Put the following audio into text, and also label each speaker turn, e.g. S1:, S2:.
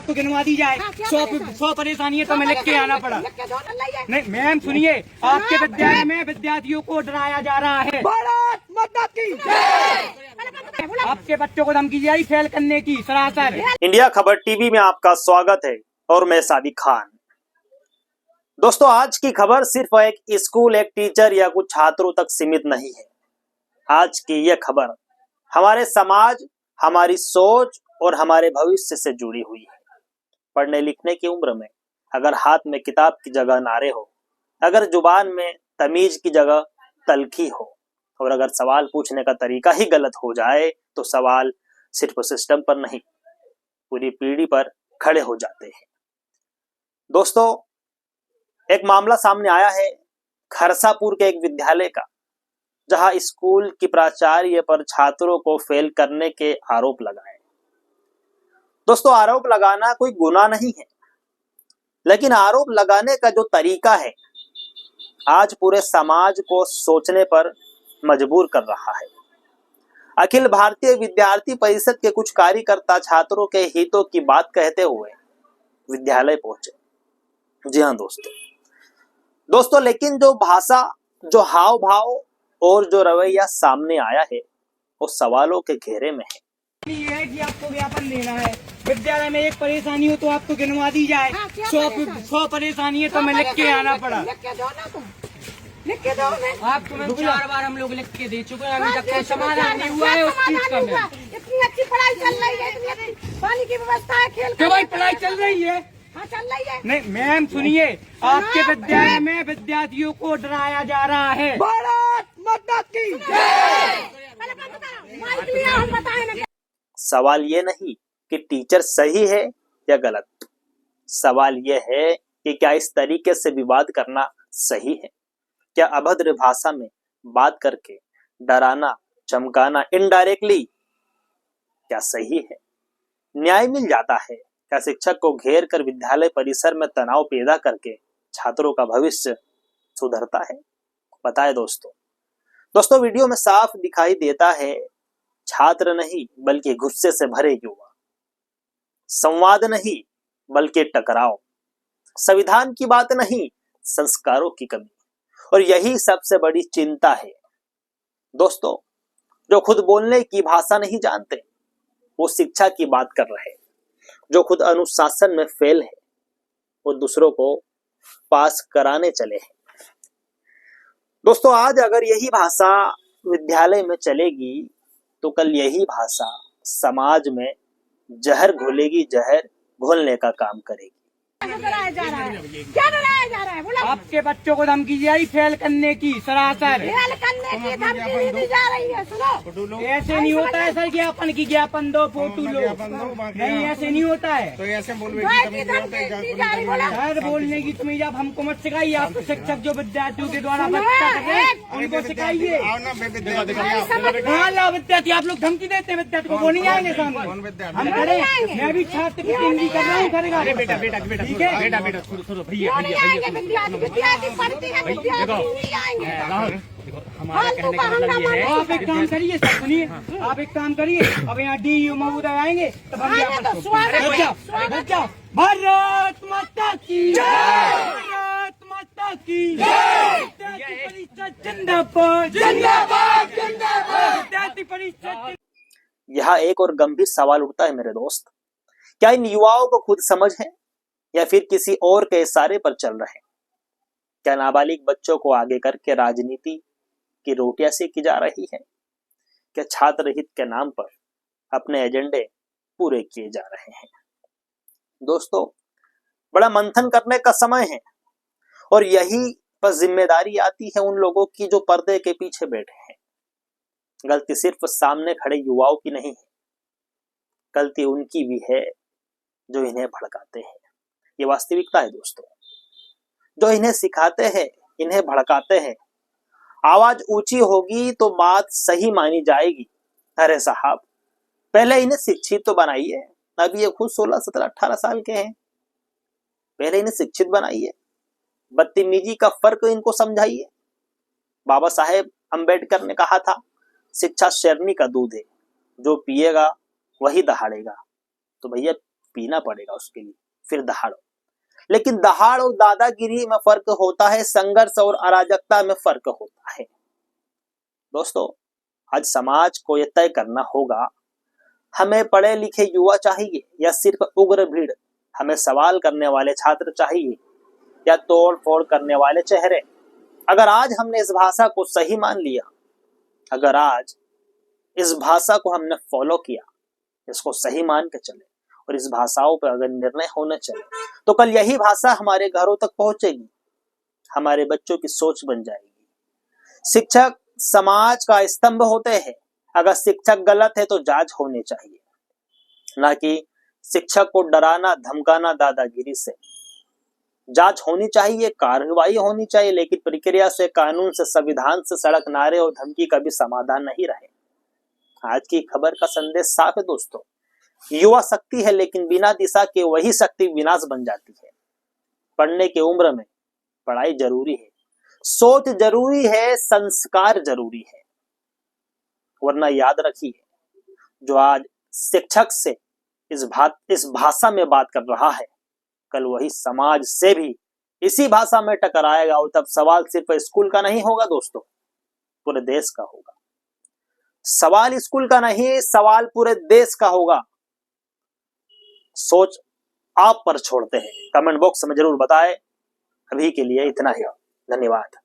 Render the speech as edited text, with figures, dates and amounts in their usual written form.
S1: आपको गिनवा दी जाए। 100 परेशानी है तो मैं लिख के आना पड़ा। नहीं मैम सुनिए, आपके विद्यालय में विद्यार्थियों को डराया जा रहा है। भारत माता की जय। आपके बच्चों को धमकी दी जा रही फेल करने की सरासर।
S2: इंडिया खबर टीवी में आपका स्वागत है और मैं सादिक खान। दोस्तों, आज की खबर सिर्फ एक स्कूल, एक टीचर या कुछ छात्रों तक सीमित नहीं है। आज की यह खबर हमारे समाज, हमारी सोच और हमारे भविष्य से जुड़ी हुई है। पढ़ने लिखने की उम्र में अगर हाथ में किताब की जगह नारे हो, अगर जुबान में तमीज की जगह तलखी हो, और अगर सवाल पूछने का तरीका ही गलत हो जाए तो सवाल सिर्फ सिस्टम पर नहीं, पूरी पीढ़ी पर खड़े हो जाते हैं। दोस्तों, एक मामला सामने आया है खरसापुर के एक विद्यालय का, जहां स्कूल की प्राचार्य पर छात्रों को फेल करने के आरोप लगाए। दोस्तों, आरोप लगाना कोई गुनाह नहीं है, लेकिन आरोप लगाने का जो तरीका है आज पूरे समाज को सोचने पर मजबूर कर रहा है। अखिल भारतीय विद्यार्थी परिषद के कुछ कार्यकर्ता छात्रों के हितों की बात कहते हुए विद्यालय पहुंचे। जी हाँ दोस्तों, लेकिन जो भाषा, जो हाव भाव और जो रवैया सामने आया है वो सवालों के घेरे में है।
S1: ये है कि आपको ज्ञापन देना है। विद्यालय में एक परेशानी हो तो आपको गिनवा दी जाए। 100 परेशानी है तो मैं लिख के आना पड़ा।
S3: लिख के दो।
S1: आपको मैं 4 बार हम लोग लिख के दे चुके हैं, अभी तक कोई समाधान नहीं हुआ है उस चीज का।
S3: इतनी अच्छी पढ़ाई चल रही है, इतनी अच्छी पानी की व्यवस्था है, खेल
S1: क्यों भाई पढ़ाई चल रही है?
S3: हाँ चल रही है।
S1: नहीं मैम सुनिए, आपके विद्यालय में विद्यार्थियों को डराया जा रहा है। भारत माता की जय।
S2: सवाल ये नहीं कि टीचर सही है या गलत, सवाल ये है कि क्या इस तरीके से विवाद करना सही है? क्या अभद्र भाषा में बात करके डराना, चमकाना इनडायरेक्टली क्या सही है? न्याय मिल जाता है? क्या शिक्षक को घेर कर विद्यालय परिसर में तनाव पैदा करके छात्रों का भविष्य सुधरता है? बताएं दोस्तों, वीडियो में साफ दिखाई देता है छात्र नहीं बल्कि गुस्से से भरे युवा, संवाद नहीं बल्कि टकराव, संविधान की बात नहीं संस्कारों की कमी, और यही सबसे बड़ी चिंता है। दोस्तों, जो खुद बोलने की भाषा नहीं जानते वो शिक्षा की बात कर रहे हैं, जो खुद अनुशासन में फेल है वो दूसरों को पास कराने चले हैं। दोस्तों, आज अगर यही भाषा विद्यालय में चलेगी तो कल यही भाषा समाज में जहर घोलेगी, जहर घोलने का काम करेगी।
S3: क्या डराया जा रहा है? बोला।
S1: आपके बच्चों को धमकी दी जा रही फेल करने की सरासर।
S3: फेल करने की धमकी दी जा रही है। सुनो,
S1: ऐसे नहीं होता है सर, ज्ञापन दो, फोटो लो। नहीं ऐसे नहीं होता है।
S4: तो ऐसे बोलने
S1: सर बोलने की तुम्हें जब हमको मत सिखाइए। आपको शिक्षक जो विद्यार्थियों के द्वारा बच्चा कर रहे हैं उनको सिखाइए। विद्यार्थी आप लोग धमकी देते हैं विद्यार्थी को, वो नहीं आएंगे सामने। हम खड़े, मैं भी छात्र की टीम कर रहा हूँ, करेगा बेटा ठीक है
S4: बेटा सुनो भैया हमारा कहने का मतलब ये है।
S1: आप एक काम करिए सर, सुनिए, आप एक काम करिए, अब यहाँ DU महोदय आएंगे तब हम भारत माता की जय, भारत माता की जय, जिंदाबाद जिंदाबाद जिंदाबाद, विद्यार्थी परिषद।
S2: यहाँ एक और गंभीर सवाल उठता है मेरे दोस्त, क्या इन युवाओं को खुद समझ है या फिर किसी और के इशारे पर चल रहे हैं? क्या नाबालिग बच्चों को आगे करके राजनीति की रोटियां सेकी जा रही है? क्या छात्र हित के नाम पर अपने एजेंडे पूरे किए जा रहे हैं? दोस्तों, बड़ा मंथन करने का समय है, और यही पर जिम्मेदारी आती है उन लोगों की जो पर्दे के पीछे बैठे हैं। गलती सिर्फ सामने खड़े युवाओं की नहीं है, गलती उनकी भी है जो इन्हें भड़काते हैं। ये वास्तविकता है दोस्तों, जो इन्हें सिखाते हैं, इन्हें भड़काते हैं। आवाज ऊंची होगी तो बात सही मानी जाएगी। अरे साहब, पहले इन्हें शिक्षित तो बनाइए। अभी ये खुद 16, 17, 18 साल के हैं, पहले इन्हें शिक्षित बनाइए। बदतमीजी का फर्क इनको समझाइए। बाबा साहेब अंबेडकर ने कहा था, शिक्षा शेरनी का दूध है, जो पिएगा वही दहाड़ेगा। तो भैया पीना पड़ेगा उसके लिए, फिर दहाड़ो। लेकिन दहाड़ और दादागिरी में फर्क होता है, संघर्ष और अराजकता में फर्क होता है। दोस्तों, आज समाज को यह तय करना होगा, हमें पढ़े लिखे युवा चाहिए या सिर्फ उग्र भीड़? हमें सवाल करने वाले छात्र चाहिए या तोड़ फोड़ करने वाले चेहरे? अगर आज हमने इस भाषा को सही मान लिया, अगर आज इस भाषा को हमने फॉलो किया, इसको सही मान के चले और इस भाषाओं पर अगर निर्णय होने चले, तो कल यही भाषा हमारे घरों तक पहुंचेगी, हमारे बच्चों की सोच बन जाएगी। शिक्षक समाज का स्तंभ होते हैं। अगर शिक्षक गलत है तो जांच होनी चाहिए, ना कि शिक्षक को डराना धमकाना दादागिरी से। जांच होनी चाहिए, कार्रवाई होनी चाहिए, लेकिन प्रक्रिया से, कानून से, संविधान से, सड़क नारे और धमकी का भी समाधान नहीं रहे। आज की खबर का संदेश साफ है दोस्तों, युवा शक्ति है, लेकिन बिना दिशा के वही शक्ति विनाश बन जाती है। पढ़ने की उम्र में पढ़ाई जरूरी है, सोच जरूरी है, संस्कार जरूरी है। वरना याद रखिए, जो आज शिक्षक से इस भाषा में बात कर रहा है, कल वही समाज से भी इसी भाषा में टकराएगा और तब सवाल सिर्फ स्कूल का नहीं होगा दोस्तों, पूरे देश का होगा। सवाल स्कूल का नहीं, सवाल पूरे देश का होगा। सोच आप पर छोड़ते हैं, कमेंट बॉक्स में जरूर बताएं। अभी के लिए इतना ही, धन्यवाद।